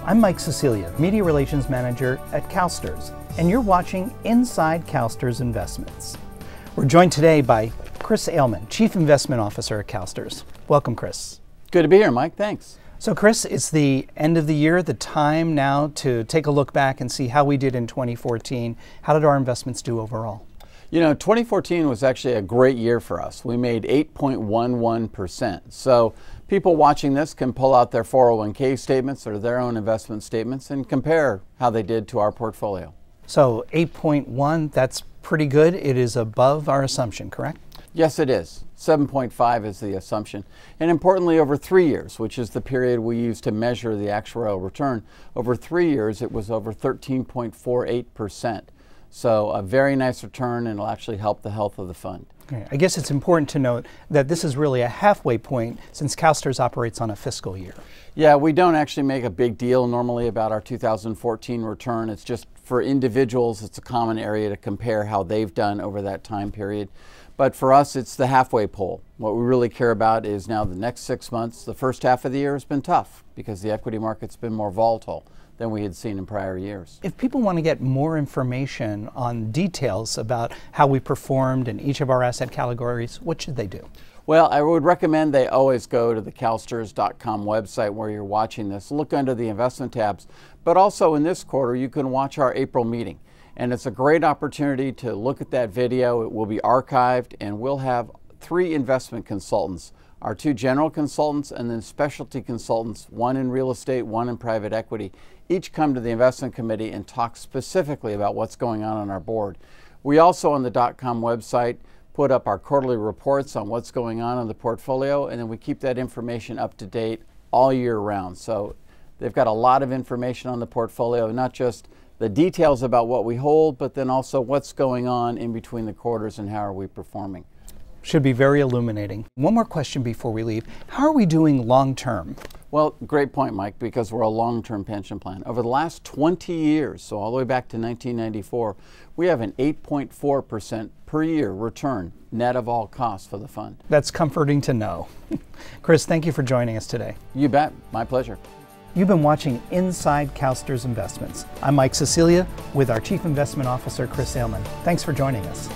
I'm Mike Cecilia, Media Relations Manager at CalSTRS, and you're watching Inside CalSTRS Investments. We're joined today by Chris Ailman, Chief Investment Officer at CalSTRS. Welcome, Chris. Good to be here, Mike. Thanks. So, Chris, it's the end of the year, the time now to take a look back and see how we did in 2014. How did our investments do overall? You know, 2014 was actually a great year for us. We made 8.11%. So people watching this can pull out their 401k statements or their own investment statements and compare how they did to our portfolio. So 8.1, that's pretty good. It is above our assumption, correct? Yes, it is. 7.5 is the assumption. And importantly, over 3 years, which is the period we use to measure the actuarial return, over 3 years it was over 13.48%. So a very nice return, and it'll actually help the health of the fund. Okay. I guess it's important to note that this is really a halfway point since CalSTRS operates on a fiscal year. Yeah, we don't actually make a big deal normally about our 2014 return. It's just for individuals, it's a common area to compare how they've done over that time period. But for us, it's the halfway pole. What we really care about is now the next 6 months. The first half of the year has been tough because the equity market's been more volatile than we had seen in prior years. If people want to get more information on details about how we performed in each of our asset categories, what should they do? Well, I would recommend they always go to the CalSTRS.com website where you're watching this. Look under the investment tabs, but also in this quarter you can watch our April meeting. And it's a great opportunity to look at that video. It will be archived, and we'll have 3 investment consultants, our 2 general consultants and then specialty consultants, one in real estate, one in private equity, each come to the investment committee and talk specifically about what's going on our board. We also on the .com website put up our quarterly reports on what's going on in the portfolio, and then we keep that information up to date all year round. So they've got a lot of information on the portfolio, not just the details about what we hold, but then also what's going on in between the quarters and how are we performing. Should be very illuminating. One more question before we leave. How are we doing long term? Well, great point, Mike, because we're a long-term pension plan. Over the last 20 years, so all the way back to 1994, we have an 8.4% per year return, net of all costs for the fund. That's comforting to know. Chris, thank you for joining us today. You bet. My pleasure. You've been watching Inside CalSTRS Investments. I'm Mike Cecilia with our Chief Investment Officer, Chris Ailman. Thanks for joining us.